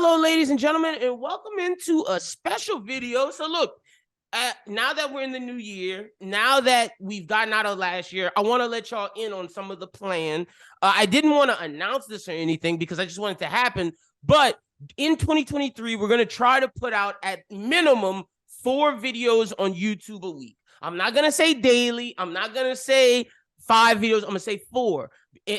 Hello, ladies and gentlemen, and welcome into a special video. So look, now that we're in the new year, now that we've gotten out of last year, I want to let y'all in on some of the plan. I didn't want to announce this or anything because I just want it to happen. But in 2023, we're going to try to put out at minimum 4 videos on YouTube a week. I'm not going to say daily. I'm not going to say 5 videos. I'm going to say 4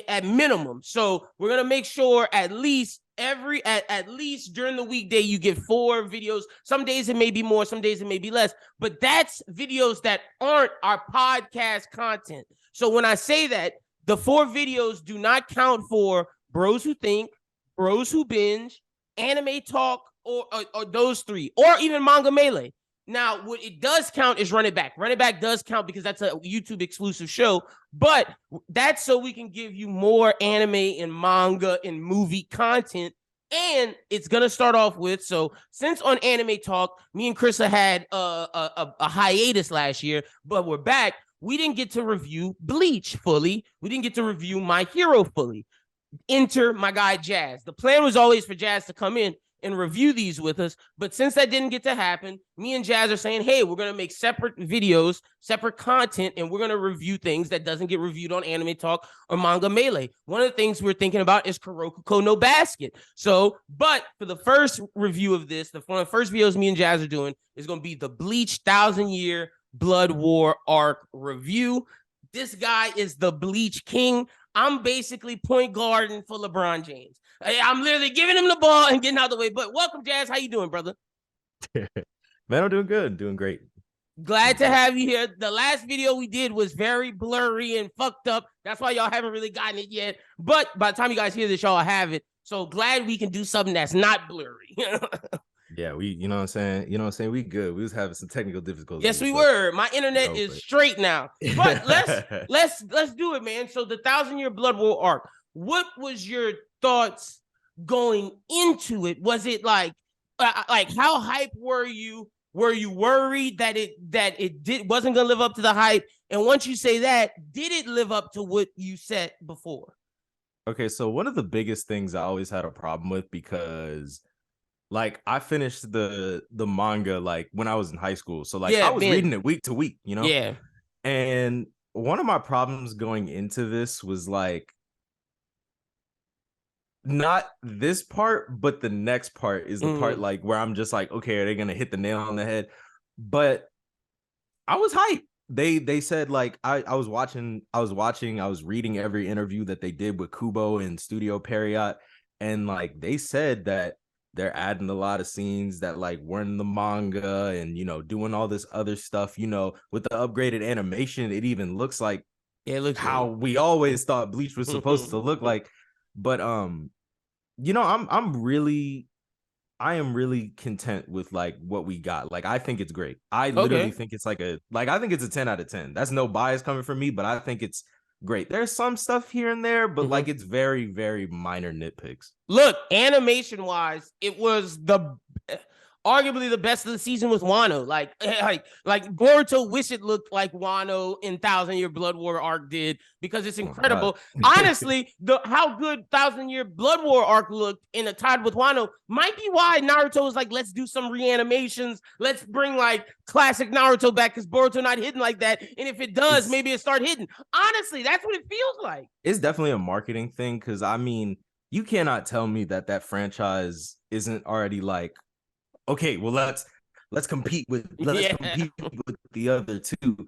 at minimum. So we're going to make sure at least at least during the weekday you get 4 videos. Some days it may be more, some days it may be less, but that's videos that aren't our podcast content. So when I say that, the 4 videos do not count for Bros Who Think, Bros Who Binge, Anime Talk, or those 3, or even Manga Melee. Now, what it does count is Run It Back. Run It Back does count because that's a YouTube exclusive show, but that's so we can give you more anime and manga and movie content. And it's going to start off with, so since on Anime Talk, me and Krista had a hiatus last year, but we're back. We didn't get to review Bleach fully. We didn't get to review My Hero fully. Enter my guy Jaz. The plan was always for Jaz to come in and review these with us, but since that didn't get to happen, me and Jaz are saying, hey, we're going to make separate videos, separate content, and we're going to review things that doesn't get reviewed on Anime Talk or Manga Melee. One of the things we're thinking about is Kurokuko no Basket. So, but for the first review of this, one of the first videos me and Jaz are doing is going to be the Bleach 1,000-Year Blood War arc review. This guy is the Bleach king. I'm basically point guarding for LeBron James. I'm literally giving him the ball and getting out of the way. But welcome, Jaz. How you doing, brother? Man, I'm doing good. Doing great. Glad to have you here. The last video we did was very blurry and fucked up. That's why y'all haven't really gotten it yet. But by the time you guys hear this, y'all have it. So glad we can do something that's not blurry. Yeah, you know what I'm saying? You know what I'm saying? We good. We was having some technical difficulties. Yes, we were. My internet is straight now. But let's do it, man. So the 1,000-Year Blood War arc. What was your thoughts going into it? Was it like how hype were you? Were you worried that it wasn't gonna live up to the hype? And once you say that, did it live up to what you said before? Okay, so one of the biggest things I always had a problem with, because like I finished the manga like when I was in high school. So like I was reading it week to week, you know? Yeah. And one of my problems going into this was like not this part, but the next part is the part like where I'm just like, okay, are they gonna hit the nail on the head? But I was hyped. They said like I was reading every interview that they did with Kubo and Studio Period, and like they said that they're adding a lot of scenes that like weren't in the manga, and you know, doing all this other stuff, you know, with the upgraded animation. It even looks like it looks how we always thought Bleach was supposed to look like. But you know, I am really content with like what we got. Like I think it's great. I literally think it's I think it's a 10 out of 10. That's no bias coming from me, but I think it's great. There's some stuff here and there, but like it's very, very minor nitpicks. Look, animation wise, it was arguably the best of the season with Wano. Like Boruto wish it looked like Wano in 1,000-Year Blood War arc did, because it's incredible. Honestly, how good 1,000-Year Blood War arc looked in a tied with Wano might be why Naruto was like, let's do some reanimations. Let's bring like classic Naruto back, because Boruto not hidden like that. And if it does, maybe it start hitting. Honestly, that's what it feels like. It's definitely a marketing thing, because I mean, you cannot tell me that franchise isn't already like, okay, well let's compete with the other two.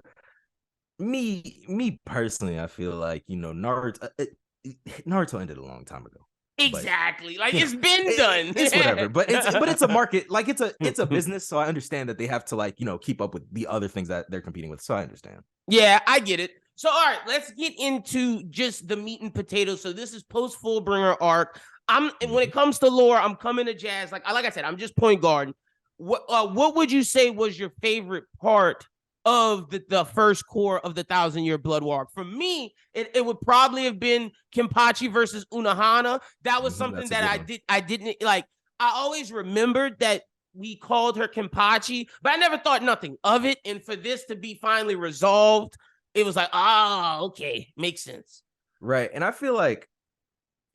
Me personally, I feel like, you know, Naruto ended a long time ago. Exactly, like it's been done. It's whatever, but it's a market, like it's a business, so I understand that they have to like, you know, keep up with the other things that they're competing with. So I understand. Yeah, I get it. So all right, let's get into just the meat and potatoes. So this is post Fullbringer arc. When it comes to lore, I'm coming to Jaz. Like I said, I'm just point guard. What would you say was your favorite part of the first core of the 1,000-Year Blood War? For me, it would probably have been Kenpachi versus Unohana. That was something that I didn't like. I always remembered that we called her Kenpachi, but I never thought nothing of it. And for this to be finally resolved, it was like, okay, makes sense. Right. And I feel like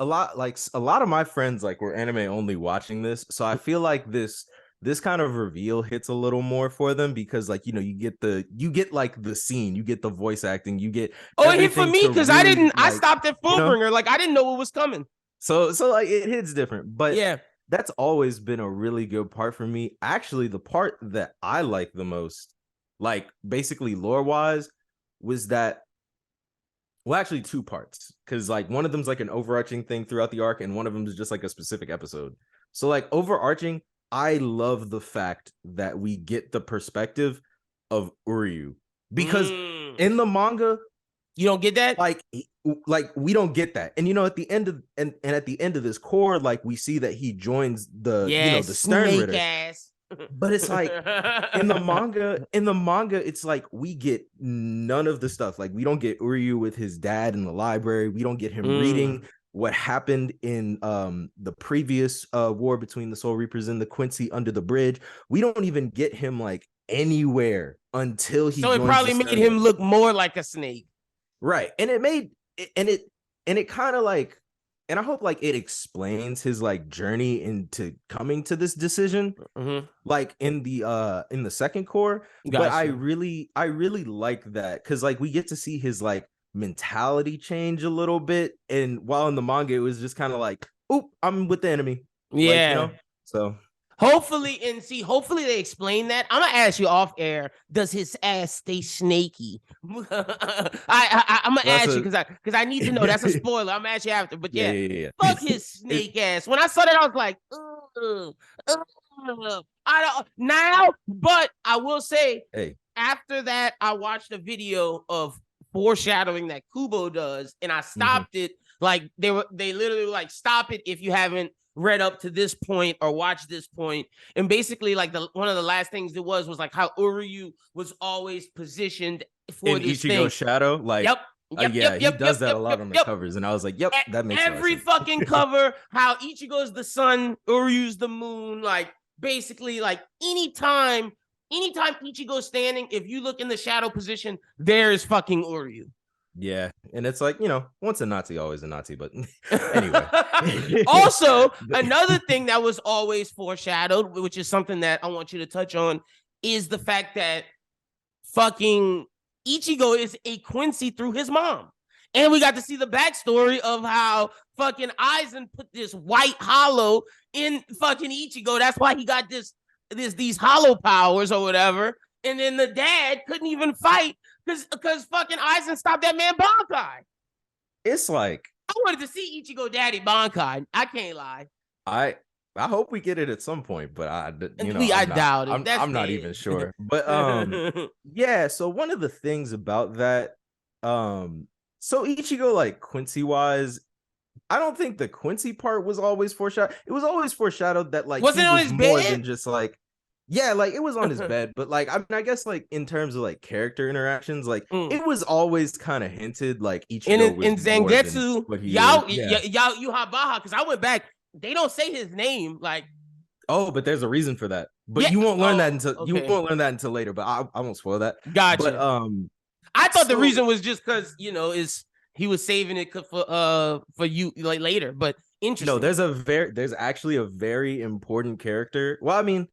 a lot of my friends like were anime only watching this, so I feel like this kind of reveal hits a little more for them because like you get like the scene, you get the voice acting, you get Oh, it hit for everything me to because really I like, stopped at you know. Fullbringer. Like I didn't know what was coming. So like it hits different, but Yeah. that's always been a really good part for me. Actually, the part that I like the most, like basically lore wise, was that, well, actually two parts, because like one of them's like an overarching thing throughout the arc, and one of them is just like a specific episode. So like overarching, I love the fact that we get the perspective of Uryu, because in the manga, you don't get that. Like we don't get that, and at the end of and at the end of this core, like we see that he joins the the Stern snake Ritter. ass. But it's like in the manga, it's like we get none of the stuff. Like we don't get Uryu with his dad in the library. We don't get him reading what happened in the previous war between the Soul Reapers and the Quincy under the bridge. We don't even get him like anywhere until he so it joins probably the made him look more like a snake. Right. And it made it kind of like, and I hope like it explains his like journey into coming to this decision, like in the second core. But I really like that because like we get to see his like mentality change a little bit, and while in the manga it was just kind of like, oop, I'm with the enemy. Yeah. Like, so hopefully they explain that. I'm gonna ask you off air. Does his ass stay snaky? I'm gonna ask you because I need to know. That's a spoiler. I'm gonna ask you after. But yeah. Fuck his snake ass. When I saw that, I was like, I don't now. But I will say, after that, I watched a video of foreshadowing that Kubo does, and I stopped it. Like they literally were like, stop it if you haven't read up to this point or watched this point. And basically like one of the last things it was like how Uryu was always positioned for in this Ichigo's shadow. Like, he does that a lot on the covers, and I was like, yep, that makes every fucking cover. How Ichigo's the sun, Uryu's the moon. Like basically, like anytime Ichigo's standing, if you look in the shadow position, there is fucking Uryu. Yeah, and it's like, once a Nazi, always a Nazi. But anyway. Also, another thing that was always foreshadowed, which is something that I want you to touch on, is the fact that fucking Ichigo is a Quincy through his mom. And we got to see the backstory of how fucking Aizen put this white hollow in fucking Ichigo. That's why he got these hollow powers or whatever. And then the dad couldn't even fight because fucking Aizen stopped that man Bankai. It's like, I wanted to see Ichigo daddy Bankai. I can't lie. I hope we get it at some point, but I doubt it. I'm not even sure. But yeah, so one of the things about that, so Ichigo, like Quincy wise, I don't think the Quincy part was always foreshadowed. It was always foreshadowed that like wasn't he on was his more bed? than just like, yeah, like it was on his bed, but like I guess like in terms of like character interactions, like it was always kind of hinted like Ichigo was in Zangetsu, Yuhabaha, because I went back, they don't say his name, like. Oh, but there's a reason for that. But you won't learn that until later. But I won't spoil that. Gotcha. But I thought the reason was just because he was saving it for you like later. But interesting. No, there's actually a very important character. Well, I mean,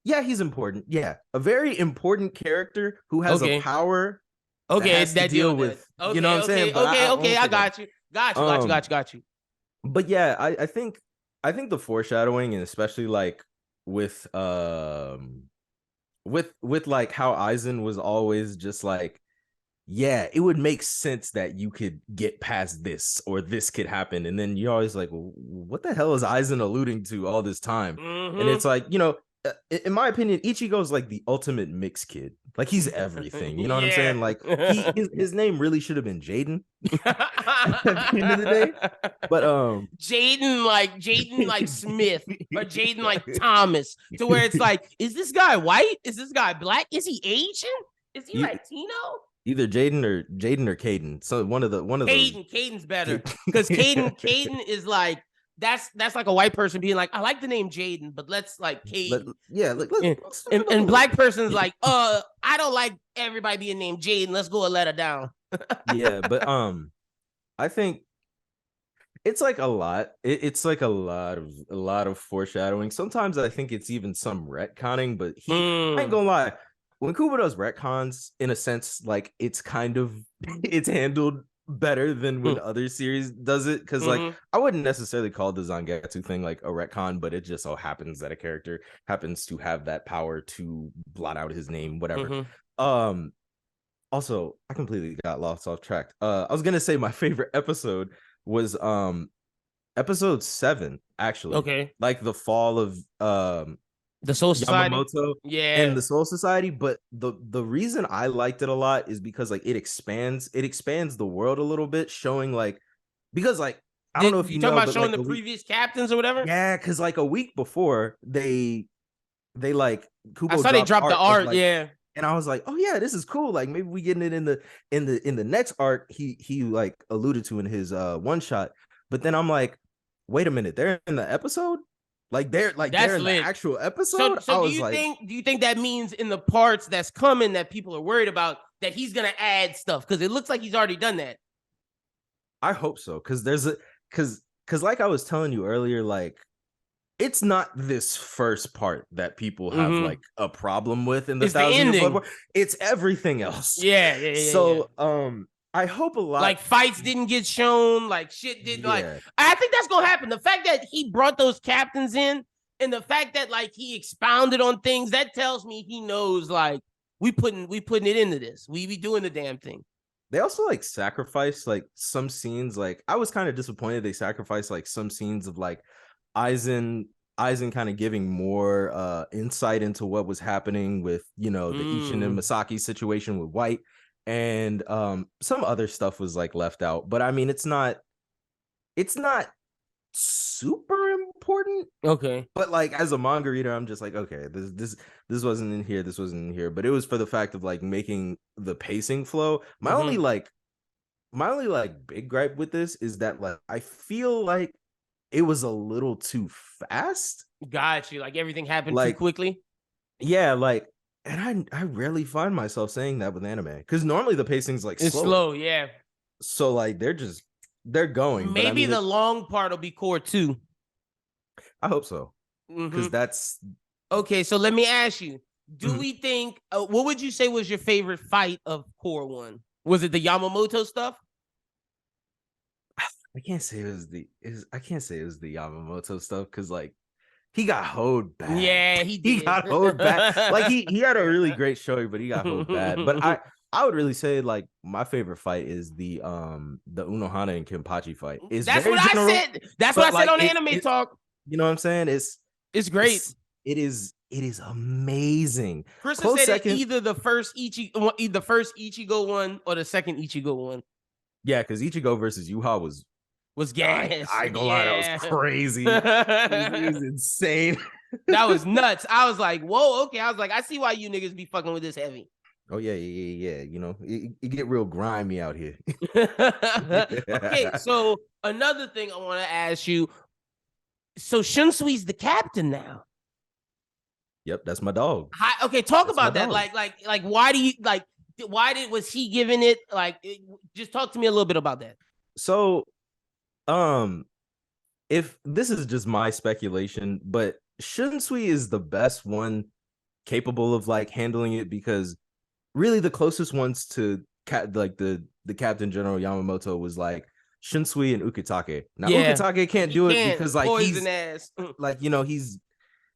yeah, he's important. Yeah, a very important character who has a power. Okay, that deal with. You know what I'm saying? But I got you. Got you. But yeah, I think the foreshadowing, and especially like with like how Aizen was always just like, yeah, it would make sense that you could get past this or this could happen, and then you're always like, well, what the hell is Aizen alluding to all this time? And it's like, in my opinion, Ichigo's like the ultimate mix kid. Like he's everything. You know what I'm saying? Like his name really should have been Jaden at the end of the day. But Jaden like Smith or Jaden like Thomas, to where it's like, is this guy white? Is this guy black? Is he Asian? Is he Latino? Either Jaden or Caden. So one of those. Caden's better because Caden is like. That's like a white person being like, I like the name Jaden, but let's like Caden. And black person's like, I don't like everybody being named Jaden. Let's go and let her down. Yeah, but I think It's like a lot. It's like a lot of foreshadowing. Sometimes I think it's even some retconning, but I ain't gonna lie. When Kubo does retcons, in a sense, like it's kind of it's handled better than when other series does it. Because like I wouldn't necessarily call the Zangetsu thing like a retcon, but it just so happens that a character happens to have that power to blot out his name, whatever. Also, I completely got lost off track. I was gonna say my favorite episode was episode 7, actually. Okay. Like the fall of The Soul Society. Yamamoto and the Soul Society. But the reason I liked it a lot is because like it expands the world a little bit, showing like because like I don't know if you know, talking about but showing like the previous captains or whatever. Yeah, because like a week before they like Kubo I saw they dropped the art. like, and I was like, oh yeah, this is cool. Like maybe we getting it in the next art he like alluded to in his one shot. But then I'm like, wait a minute, they're in the episode? Like they're in the actual episode? So do you think that means in the parts that's coming that people are worried about that he's gonna add stuff? Because it looks like he's already done that. I hope so. Because like I was telling you earlier, like it's not this first part that people have like a problem with in the it's 1,000 Year Blood War. It's everything else. Yeah. So I hope a lot. Like fights didn't get shown, like shit didn't like. I think that's gonna happen. The fact that he brought those captains in, and the fact that like he expounded on things, that tells me he knows like we putting it into this. We be doing the damn thing. They also like sacrifice like some scenes. Like I was kind of disappointed they sacrificed like some scenes of like Aizen kind of giving more insight into what was happening with, you know, the Isshin and Masaki situation with White, and some other stuff was like left out. But I mean, it's not super important. Okay. But like as a manga reader, I'm just like, okay, this wasn't in here, this wasn't in here. But it was for the fact of like making the pacing flow. My only big gripe with this is that like I feel like it was a little too fast. Got you. Like everything happened too quickly. Yeah, like, and I rarely find myself saying that with anime because normally the pacing's like it's slow. Yeah. So like they're going. Maybe but I mean, the long part will be core 2. I hope so. Because that's okay. So let me ask you: do we think? What would you say was your favorite fight of core 1? Was it the Yamamoto stuff? I can't say it was the Yamamoto stuff because like he got hoed bad. Yeah, he got hoed bad. Like he had a really great showing, but he got hoed bad. But I would really say like my favorite fight is the Unohana and Kenpachi fight. That's what I said. That's what I said on Anime Talk. You know what I'm saying? It's great. It is amazing. Chris said second, either the first Ichigo one or the second Ichigo one. Yeah, because Ichigo versus Yuha was gas. I ain't gonna lie, that was crazy. It was insane. That was nuts. I was like, whoa, okay. I was like, I see why you niggas be fucking with this heavy. Oh, yeah. You know, it get real grimy out here. Okay, so another thing I want to ask you. So Shunsui's the captain now. Yep, that's my dog. Okay, talk about that. Like, why do you like? Was he giving it? Like, just talk to me a little bit about that. So, if this is just my speculation, but Shunsui is the best one capable of like handling it because really the closest ones to the Captain General Yamamoto was like Shunsui and Ukitake. Now Ukitake can't do it because like he's ass. Like, you know, he's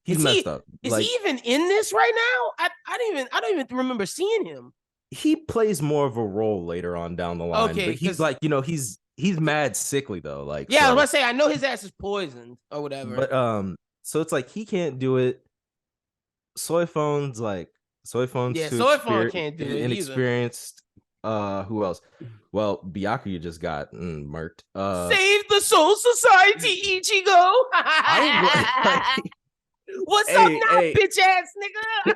messed up. Is he even in this right now? I don't even remember seeing him. He plays more of a role later on down the line. Okay, but he's like, you know, he's mad sickly though. Like, yeah, so. I was gonna say I know his ass is poisoned or whatever. But so it's like he can't do it. Soy Phone's can't do it. Inexperienced. Who else? Well, Byakuya just got murked. Save the Soul Society, Ichigo. What's up now, bitch ass nigga?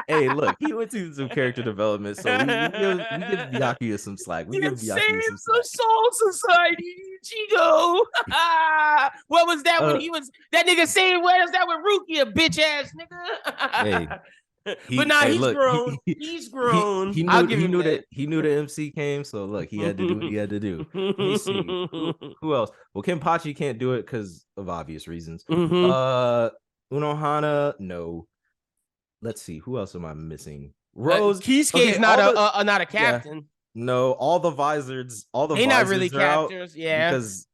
Hey, look, he went through some character development, so we give Byakuya some slack. We give Byakuya some slack. The Soul Society, Ichigo. What was that when he was that nigga saying? Where is that with Rukia, bitch ass nigga? Hey, But nah, hey, he's look, grown. He's grown. he I'll knew give him that. he knew the MC came, so look, he had to do what he had to do. Let me see who else. Well, Kenpachi can't do it because of obvious reasons. Unohana, no. Let's see, who else am I missing? Rose. Kisuke's not not a captain. Yeah, no, all the Vizards they not really are out captors, yeah, because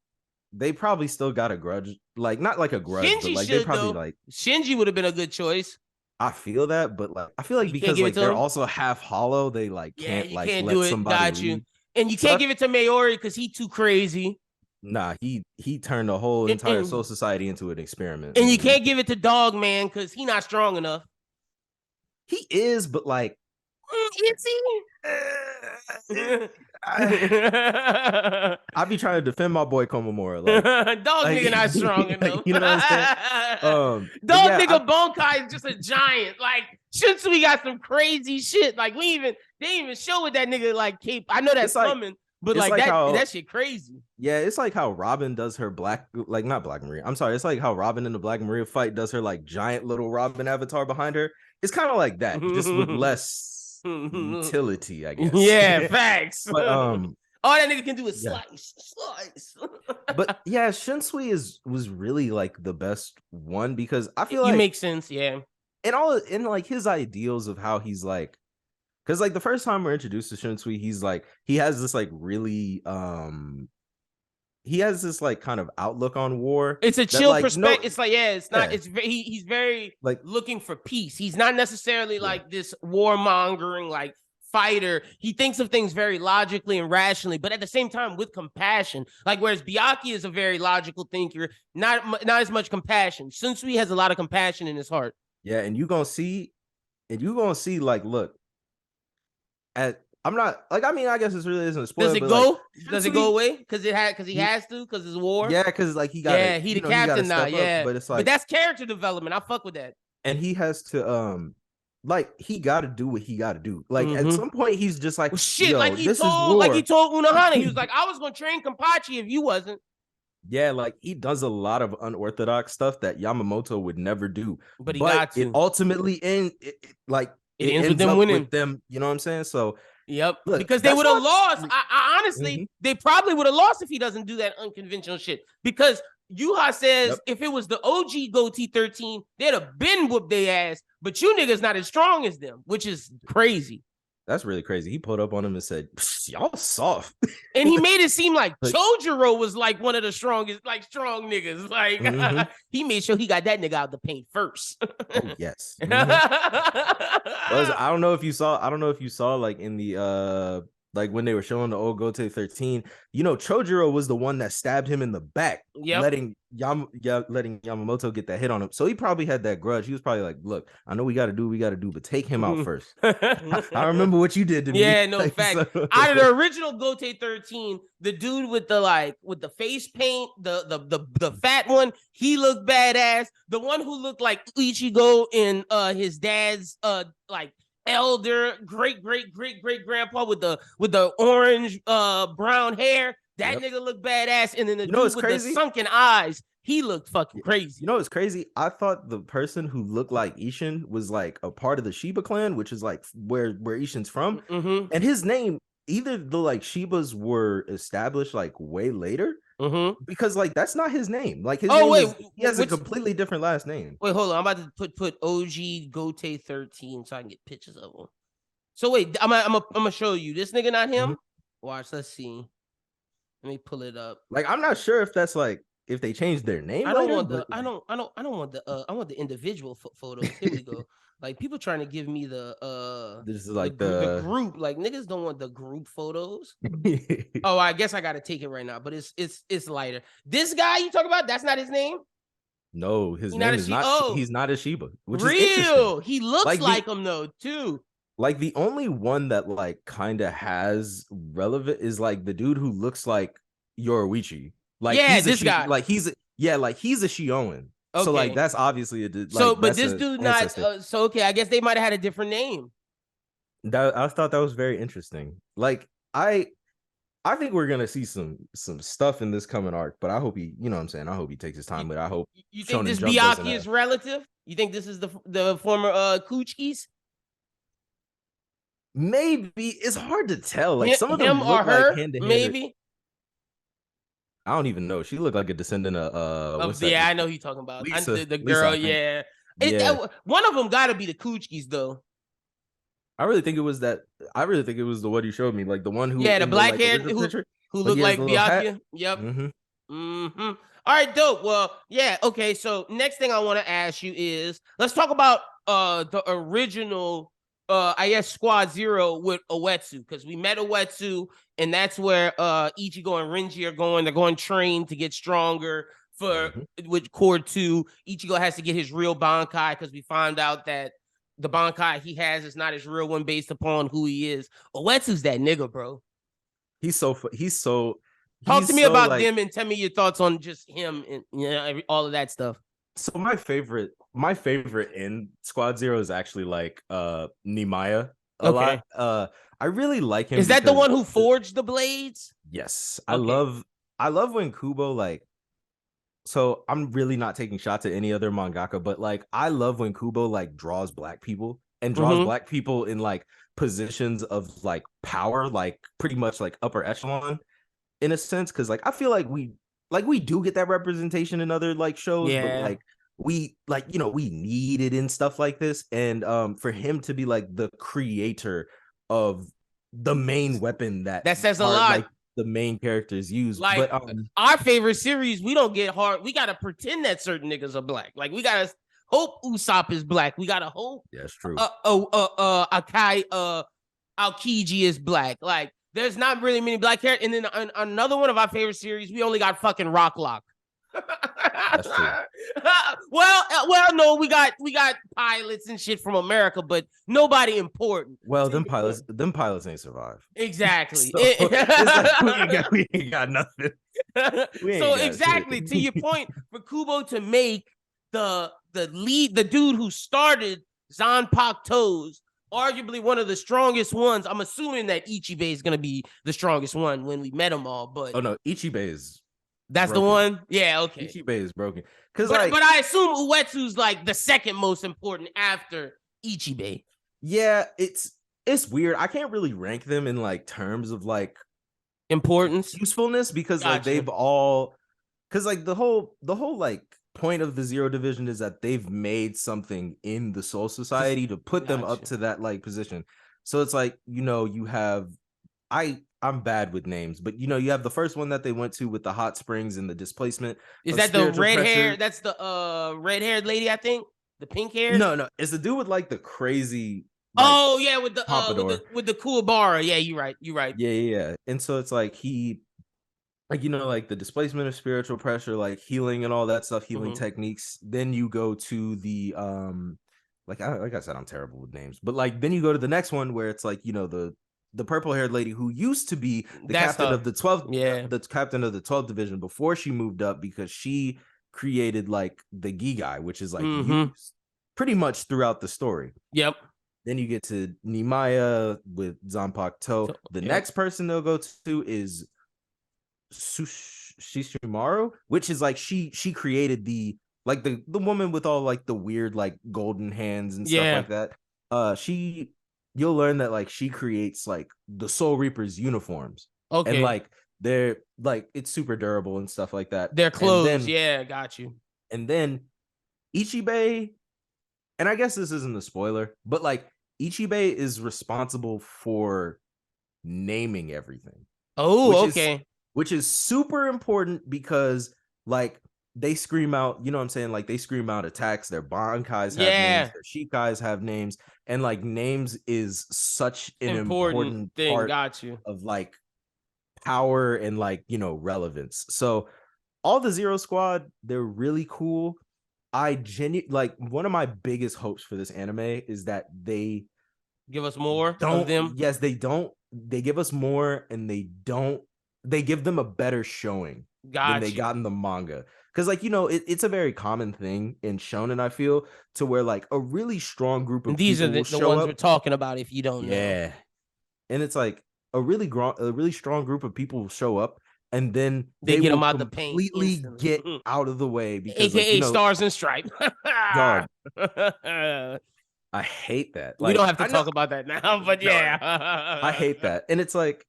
they probably still got a grudge, like not like a grudge, Shinji but like should, they probably though. like Shinji would have been a good choice. I feel that, but like I feel like you because like they're also half hollow, they like can't you like can't let do it. somebody Got leave. you. And you So can't give it to Maori because he too crazy. Nah, he turned the whole entire Soul Society into an experiment. And you can't give it to Dog Man because he not strong enough. He is, but like, is he? I be trying to defend my boy Komamura. Like, Dog nigga not strong enough. You know what I'm saying? Dog nigga Bonkai is just a giant. Like, Shunsui got some crazy shit. Like, they didn't even show what that nigga like cape. I know that's coming. But like that shit crazy. Yeah, it's like how Robin does her not Black Maria. I'm sorry, it's like how Robin in the Black Maria fight does her like giant little Robin avatar behind her. It's kind of like that, just with less utility, I guess. Yeah, facts. But all that nigga can do is slice. But yeah, Shunsui was really like the best one because I feel like it makes sense, yeah. And like his ideals of how he's like, because like the first time we're introduced to Shunsui, he's like he has this like really he has this like kind of outlook on war. It's a chill perspective. It's like it's not. It's he's very like looking for peace. He's not necessarily like this warmongering like fighter. He thinks of things very logically and rationally, but at the same time with compassion. Like whereas Byakuya is a very logical thinker, not as much compassion. Shunsui has a lot of compassion in his heart. Yeah, and you gonna see like look. I'm not like I mean I guess this really isn't a spoiler. Does it go? Like, does it go away? Because he has to because it's war. Yeah, because like he got he the captain now. Yeah, but it's like that's character development. I fuck with that. And he has to like he got to do what he got to do. Like at some point he's just like shit. Like he told Unohana, he was like I was gonna train Kenpachi if you wasn't. Yeah, like he does a lot of unorthodox stuff that Yamamoto would never do. But he got to. It ultimately ends with them winning. With them, you know what I'm saying? So yep, look, because they would have lost. I honestly, they probably would have lost if he doesn't do that unconventional shit. Because Yuha says if it was the OG Goatee 13, they'd have been whooped their ass. But you niggas not as strong as them, which is crazy. That's really crazy. He pulled up on him and said, "Y'all soft," and he made it seem like Chojuro was like one of the strongest, like strong niggas. Like he made sure he got that nigga out the paint first. Oh, yes. I don't know if you saw like in the like when they were showing the old Gote 13, you know, Chojuro was the one that stabbed him in the back, letting Yamamoto get that hit on him. So he probably had that grudge. He was probably like, look, I know we got to do, but take him out first. I remember what you did to me. Yeah, no, fact. So. Out of the original Gote 13, the dude with the face paint, the fat one, he looked badass. The one who looked like Ichigo in his dad's like elder great grandpa with the orange brown hair, that nigga looked badass. And then the dude with the sunken eyes, he looked fucking crazy. You know what's crazy? I thought the person who looked like Ishin was like a part of the Shiba clan, which is like where Ishin's from. And his name, either the like Shibas were established like way later, because like that's not his name. Like his he has a completely different last name. Wait, hold on. I'm about to put OG Gote 13 so I can get pictures of him. So wait, I'm gonna show you this nigga, not him. Watch, let's see. Let me pull it up. Like I'm not sure if that's like if they changed their name. I don't want the individual photos. Here we go. Like people trying to give me the this is like the group. Like niggas don't want the group photos. Oh, I guess I gotta take it right now, but it's lighter. This guy you talk about, that's not his name. No, his name is not. He's not a Shiba. Which is interesting. He looks like him though too. Like the only one that like kind of has relevant is like the dude who looks like Yoruichi. Like this guy. Like he's a Shioen. Okay. So like that's obviously but this dude not so okay, I guess they might have had a different name. I thought that was very interesting. Like I think we're gonna see some stuff in this coming arc, but I hope he, you know what I'm saying, I hope he takes his time with it. I hope you think this Byakuya is relative? You think this is the former Kuchis? maybe it's hard to tell. Like some of them Him or look like her, hand to hand. maybe. I don't even know. She looked like a descendant of what's that? Yeah, I know who you're talking about. Lisa. The Lisa, girl, I think. yeah. Yeah. One of them got to be the Coochkies though. I really think it was that. I really think it was the one you showed me, like the one who Yeah, the in the black like hair original picture, who like he looked has the like little hat. Byakuya. Yep. Mm-hmm. Mm-hmm. All right, dope. Well, yeah, okay. So next thing I want to ask you is let's talk about the original I guess Squad Zero with Uetsu, because we met Uetsu, and that's where Ichigo and Renji are going. They're going train to get stronger for with Core 2. Ichigo has to get his real Bankai because we found out that the Bankai he has is not his real one based upon who he is. Uetsu's that nigga, bro. He's so Talk to me about like, them and tell me your thoughts on just him and all of that stuff. so my favorite in Squad Zero is actually like Nimaya a Okay. lot. I really like him. Is that the because one who forged the blades? yes, Okay. I love when Kubo like, so I'm really not taking shots at any other mangaka, but like I love when Kubo like draws black people and draws Mm-hmm. black people in like positions of like power, like pretty much like upper echelon in a sense. Cause like I feel like we do get that representation in other like shows, but Yeah. like we like, you know, we need it in stuff like this. And for him to be like the creator of the main weapon that That says a are lot. like the main characters use. Like But our favorite series, we don't get hard. We gotta pretend that certain niggas are black. Like we gotta hope Usopp is black. We gotta hope yeah, it's true. Akai Aokiji is black. Like there's not really many black characters. And then another one of our favorite series, we only got fucking Rocklock. That's true. well, no, we got pilots and shit from America, but nobody important. Well, them pilots ain't survive. Exactly. So, it's like we ain't got nothing. So exactly to your point, for Kubo to make the dude who started Zanpakuto's Toes, arguably one of the strongest ones. I'm assuming that Ichibei is gonna be the strongest one when we met them all, but oh no, Ichibei is that's broken. The one. Yeah, okay. Ichibei is broken. But I assume Uetsu's like the second most important after Ichibei. Yeah, it's weird. I can't really rank them in like terms of like importance, usefulness, because like they've all, because like the whole like point of the Zero Division is that they've made something in the Soul Society to put them up to that like position. So it's like, you know, you have I'm bad with names, but you know, you have the first one that they went to with the hot springs and the displacement. Is that the red hair? That's the red-haired lady, I think. The pink hair? No, it's the dude with like the crazy. Like, yeah, with the with the Kuwabara. Yeah, you're right. Yeah. And so it's like he, like, you know, like the displacement of spiritual pressure, like healing and all that stuff, healing techniques. Then you go to the like I said, I'm terrible with names, but like then you go to the next one where it's like, you know, the purple-haired lady who used to be the captain of the 12th, the captain of the 12th division before she moved up, because she created like the Gigai, which is like used pretty much throughout the story. Yep. Then you get to Nimaya with Zanpakuto. The next person they'll go to is Shishimaru, which is like she created the like the woman with all like the weird like golden hands and stuff like that. You'll learn that like she creates like the Soul Reapers uniforms. Okay. And like they're like it's super durable and stuff like that. Their clothes, got you. And then Ichibei, and I guess this isn't a spoiler, but like Ichibei is responsible for naming everything. Oh, okay. Which is super important because like they scream out, you know what I'm saying? Like they scream out attacks, their Bankais have names, their Shikais have names, and like names is such an important thing, part of like power and like, you know, relevance. So all the Zero Squad, they're really cool. Like one of my biggest hopes for this anime is that they give us more of them. Yes, they give us more, and they give them a better showing than they got in the manga. Because like, you know, it's a very common thing in shonen, I feel, to where like a really strong group of these people are the ones we're talking about, if you don't know. Yeah. And it's like a really strong group of people will show up, and then they get them out the paint, completely get out of the way, because AKA like, you know, Stars and Stripe. God. I hate that. We don't have to I know, talk about that now, but no, yeah. I hate that. And it's like,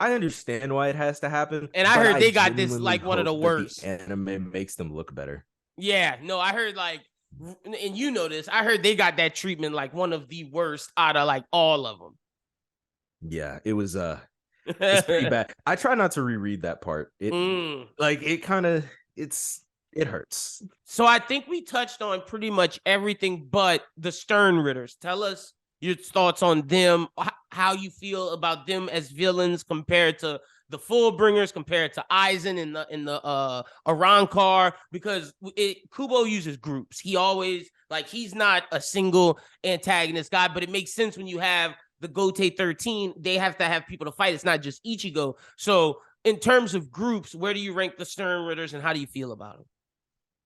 I understand why it has to happen, And I but heard I they got this genuinely like one of the hope that the worst. anime makes them look better. Yeah, no, I heard like, and you know this, I heard they got that treatment like one of the worst out of like all of them. Yeah, it's pretty bad. I try not to reread that part. It like it kind of it hurts. So I think we touched on pretty much everything but the Stern Ritters. Tell us your thoughts on them, how you feel about them as villains compared to the Fullbringers, compared to Aizen in the Arankar, because Kubo uses groups. He always like he's not a single antagonist guy, but it makes sense when you have the Gote 13, they have to have people to fight. It's not just Ichigo. So in terms of groups, where do you rank the Stern Ritters and how do you feel about them?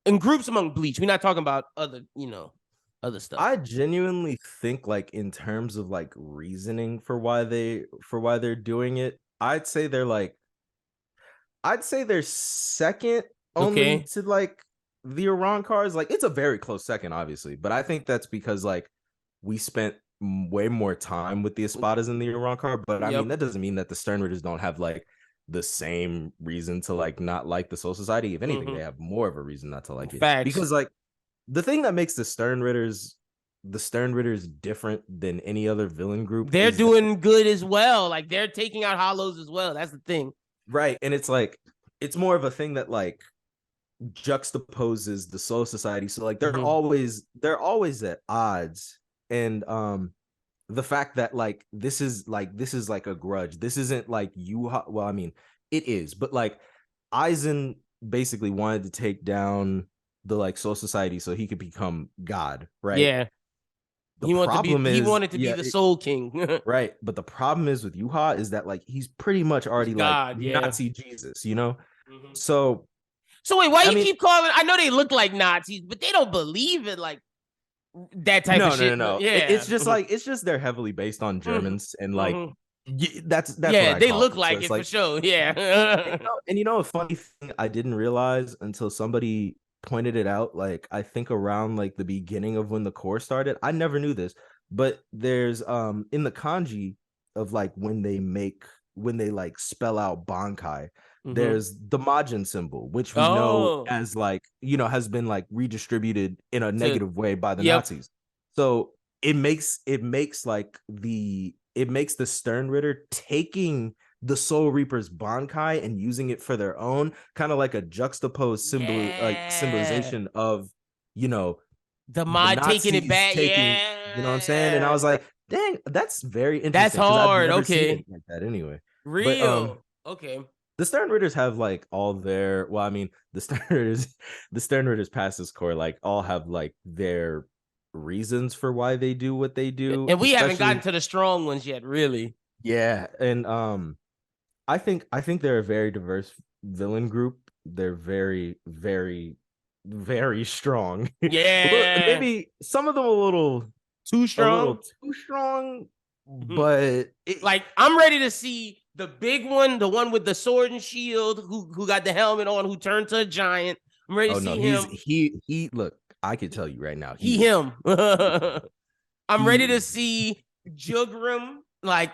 In groups among Bleach, we're not talking about other, other stuff. I genuinely think like in terms of like reasoning for why they're doing it, I'd say they're second only to like the Iran cars. Like it's a very close second, obviously, but I think that's because like we spent way more time with the Espadas in the Iran car. But I mean, that doesn't mean that the Stern Ritters don't have like the same reason to like not like the Soul Society. If anything, they have more of a reason not to like it. Facts. Because like the thing that makes the Stern Ritters different than any other villain group, they're doing good as well. Like they're taking out hollows as well. That's the thing. Right. And it's like it's more of a thing that like juxtaposes the Soul Society. So like they're always at odds. And the fact that like this is like a grudge. This isn't like well, I mean, it is, but like Aizen basically wanted to take down the like Soul Society so he could become God, right? Yeah. He wanted to be the Soul King. Right. But the problem is with Yuha is that like he's pretty much already God, like Nazi Jesus, you know? So wait, why you keep calling? I know they look like Nazis, but they don't believe it like that type of shit. No. Yeah. It's just like they're heavily based on Germans and like that's yeah, they look like it for sure. Yeah. and a funny thing I didn't realize until somebody pointed it out, like I think around like the beginning of when the core started. I never knew this, but there's in the kanji of like when they like spell out Bankai, there's the Majin symbol, which we know as like, has been like redistributed in a negative way by the Nazis. So it makes the Stern Ritter taking the Soul Reaper's Bankai and using it for their own, kind of like a juxtaposed symbolization of, the mod taking it back. You know what I'm saying? And I was like, dang, that's very interesting. That's hard. Okay. Like that anyway. Real. Okay. The Stern Ritters have like all their, well, I mean, the Stern Ritters past this core, like all have like their reasons for why they do what they do. And we haven't gotten to the strong ones yet, really. Yeah. And I think they're a very diverse villain group. They're very, very, very strong. Yeah. Maybe some of them a little too strong. But like I'm ready to see the big one, the one with the sword and shield, who got the helmet on, who turned to a giant. I'm ready to see him. He look, I can tell you right now. Him. I'm ready to see Jugrim. Like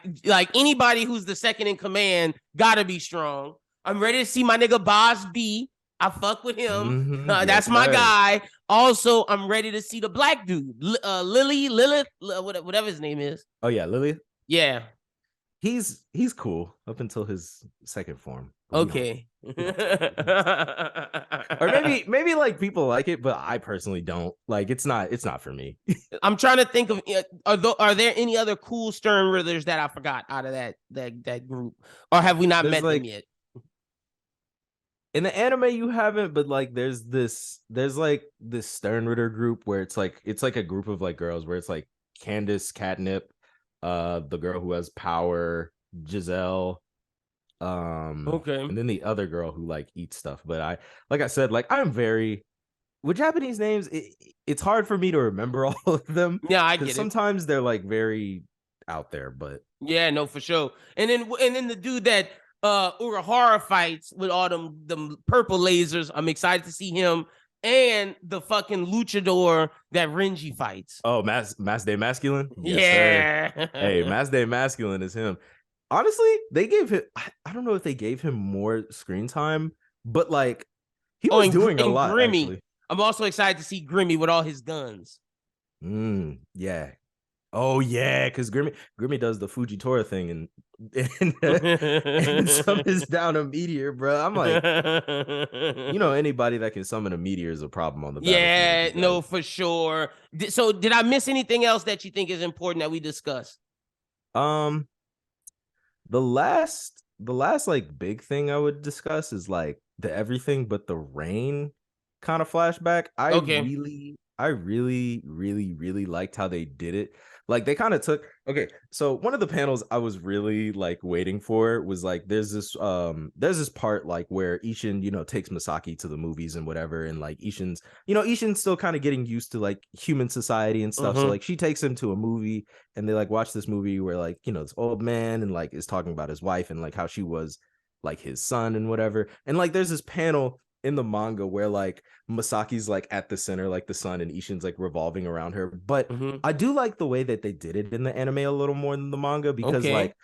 anybody who's the second in command gotta be strong. I'm ready to see my nigga Boss B. I fuck with him. That's my guy. Also, I'm ready to see the black dude, Lilith, whatever his name is. Oh yeah, Lilith. Yeah, he's cool up until his second form. Okay. Or maybe like people like it, but I personally don't. Like it's not for me. I'm trying to think of are there any other cool Stern Ritters that I forgot out of that group, or have we not met them yet? In the anime, you haven't, but like there's this Stern Ritter group where it's like a group of like girls where it's like Candace, Catnip, the girl who has power, Giselle, and then the other girl who like eats stuff. But like I said, I'm very with Japanese names, it's hard for me to remember all of them. Yeah, I get it. Sometimes they're like very out there, but yeah, no, for sure. And then the dude that Urahara fights with all them purple lasers, I'm excited to see him. and the fucking luchador that Renji fights. Oh, Mass Day Masculine? Yes, yeah. sir. Hey, Mass Day Masculine is him. Honestly, they gave him, I don't know if they gave him more screen time, but like he was doing a lot, Grimmy. actually. I'm also excited to see Grimmy with all his guns. Yeah. Oh yeah, because Grimmy does the Fujitora thing and summons down a meteor, bro. I'm like, anybody that can summon a meteor is a problem on the battlefield. Yeah, no, for sure. So did I miss anything else that you think is important that we discussed? The last like big thing I would discuss is like the everything but the rain kind of flashback. I really liked how they did it. Like they kind of took so one of the panels I was really like waiting for was like there's this part like where Ishin, takes Misaki to the movies and whatever, and like Ishin's still kind of getting used to like human society and stuff. So like she takes him to a movie and they like watch this movie where like, this old man and like is talking about his wife and like how she was like his son and whatever. And like there's this panel in the manga where like Masaki's like at the center, like the sun, and Ishin's like revolving around her. But I do like the way that they did it in the anime a little more than the manga, because like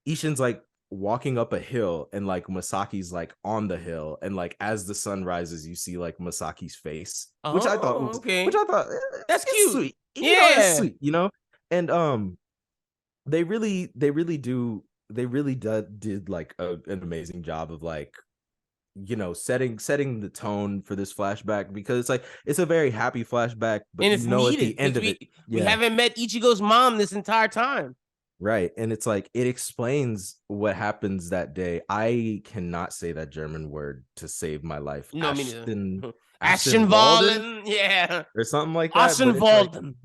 Ishin's like walking up a hill and like Masaki's like on the hill, and like as the sun rises you see like Masaki's face, which I thought that's cute. Sweet. It's sweet, and they really did like an amazing job of like setting the tone for this flashback, because it's a very happy flashback, but and it's needed, at the end of it we haven't met Ichigo's mom this entire time, right? And it's like it explains what happens that day. I cannot say that German word to save my life. No, Ashenwalden, yeah, or something like that. Ashenwalden.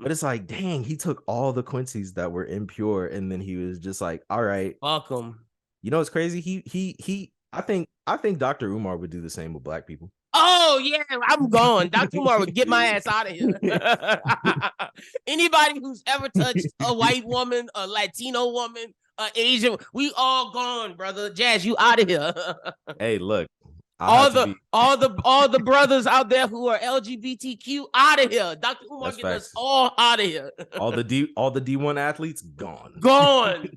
But it's like, dang, he took all the Quincy's that were impure, and then he was just like, all right, fuck him. It's crazy. He I think Dr. Umar would do the same with black people. Oh yeah, I'm gone. Dr. Umar would get my ass out of here. Anybody who's ever touched a white woman, a Latino woman, an Asian, we all gone, brother. Jaz, you out of here. Hey, look. All the brothers out there who are LGBTQ out of here. Dr. Umar get us all out of here. all the D1 athletes gone. Gone.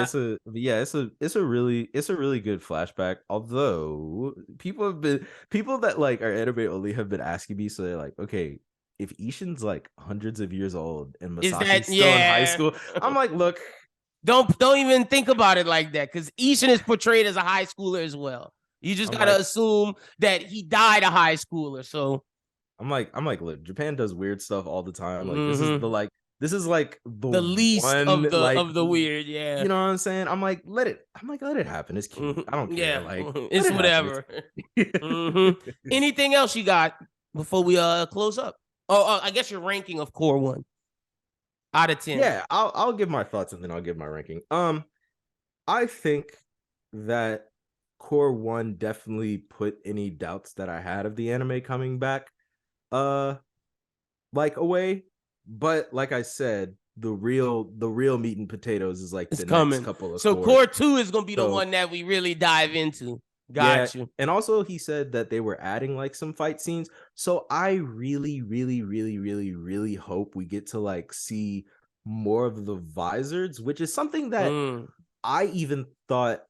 It's a really good flashback. Although people that like are anime only have been asking me, so they're like, okay, if Ishin's like hundreds of years old and Masaki's still in high school, I'm like, look. Don't even think about it like that, because Ishin is portrayed as a high schooler as well. You just gotta assume that he died a high schooler. So I'm like, look, Japan does weird stuff all the time. Like this is like the least of the weird, yeah. You know what I'm saying? I'm like, let it happen. It's cute. I don't care. Like it's whatever. Anything else you got before we close up? Oh, I guess your ranking of Core 1. Out of 10. Yeah, I'll give my thoughts and then I'll give my ranking. I think that Core 1 definitely put any doubts that I had of the anime coming back like away. But like I said, the real meat and potatoes is like the next couple of so Core 2 is gonna be the one that we really dive into. Got you. And also he said that they were adding like some fight scenes. So I really hope we get to like see more of the visors, which is something that I even thought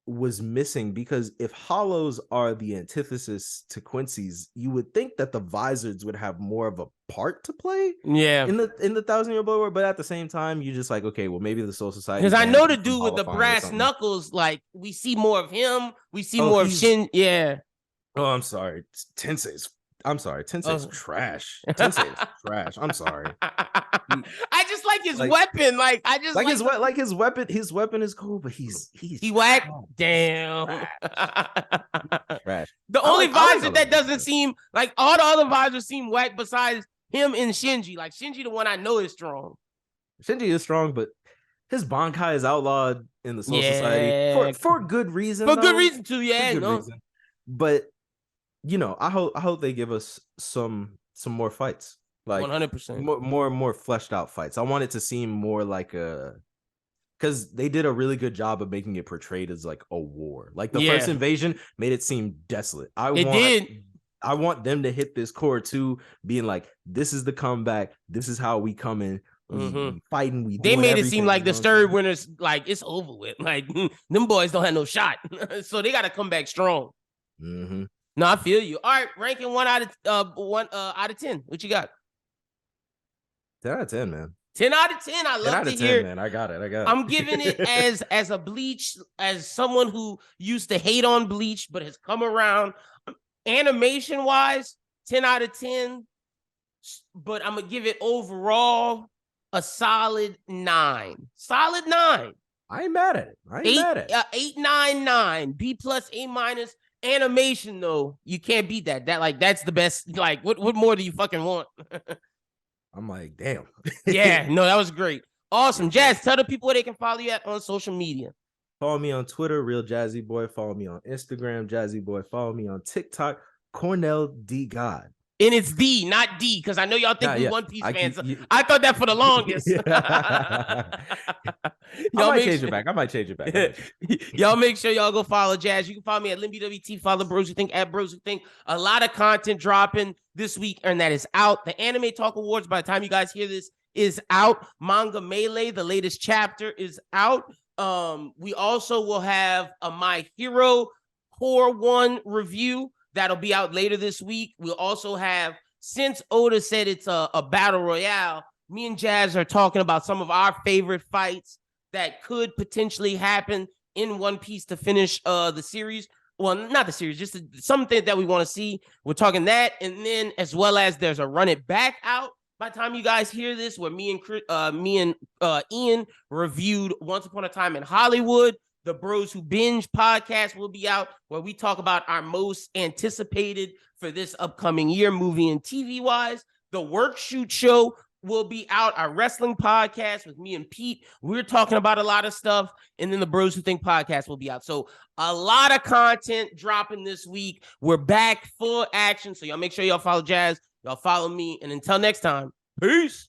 was missing, because if hollows are the antithesis to Quincy's, you would think that the visors would have more of a part to play in the 1,000-Year Blood War. But at the same time, you're just like, okay, well, maybe the Soul Society, because I know the dude with the brass knuckles, like we see more of him, we see more of Shin. Oh, I'm sorry, Tensei's trash. Tensei is trash. I'm sorry. I just like his weapon. Like I just like his weapon. His weapon is cool, but he whack. Damn. Trash. The only visor that doesn't seem like, all the other visors seem whack besides him and Shinji. Like Shinji, the one I know is strong. Shinji is strong, but his Bankai is outlawed in the Soul Society for good reason. Good reason too. Reason. But I hope they give us some more fights, like 100%, more fleshed out fights. I want it to seem more like a because they did a really good job of making it portrayed as like a war. Like the first invasion made it seem desolate. I want them to hit this core too, being like, this is the comeback. This is how we come in. We fighting. They made it seem like the third winners, like it's over with. Like them boys don't have no shot, so they got to come back strong. No, I feel you. All right, ranking 1 out of 10. What you got? 10 out of 10, man. 10 out of 10. I love to hear. Man. I got it. I'm giving it as a Bleach, as someone who used to hate on Bleach but has come around. Animation wise, 10 out of 10. But I'm gonna give it overall a solid 9. Solid 9. I ain't mad at it. 8.99. B+, A-. Animation though, you can't beat that. That's the best. Like, what more do you fucking want? I'm like, damn. Yeah, no, that was great. Awesome. Jazz, tell the people where they can follow you at on social media. Follow me on Twitter, Real Jazzy Boy. Follow me on Instagram, Jazzy Boy. Follow me on TikTok, Cornell D God. And it's D, not D, because I know y'all think we One Piece fans. I thought that for the longest. I might change it back. Y'all make sure y'all go follow Jazz. You can follow me at LynBWT. Follow Bros Who Think at Bros Who Think. A lot of content dropping this week, and that is out. The Anime Talk Awards, by the time you guys hear this, is out. Manga Melee, the latest chapter, is out. We also will have a My Hero Core 1 review. That'll be out later this week. We'll also have, since Oda said it's a battle royale, me and Jazz are talking about some of our favorite fights that could potentially happen in One Piece to finish the series. Well, not the series, just something that we want to see. We're talking that. And then as well as there's a Run It Back out by the time you guys hear this, where me and Ian reviewed Once Upon a Time in Hollywood. The Bros Who Binge podcast will be out, where we talk about our most anticipated for this upcoming year, movie and TV wise. The Work Shoot Show will be out, our wrestling podcast with me and Pete. We're talking about a lot of stuff. And then the Bros Who Think podcast will be out. So a lot of content dropping this week. We're back full action. So y'all make sure y'all follow Jazz. Y'all follow me. And until next time, peace.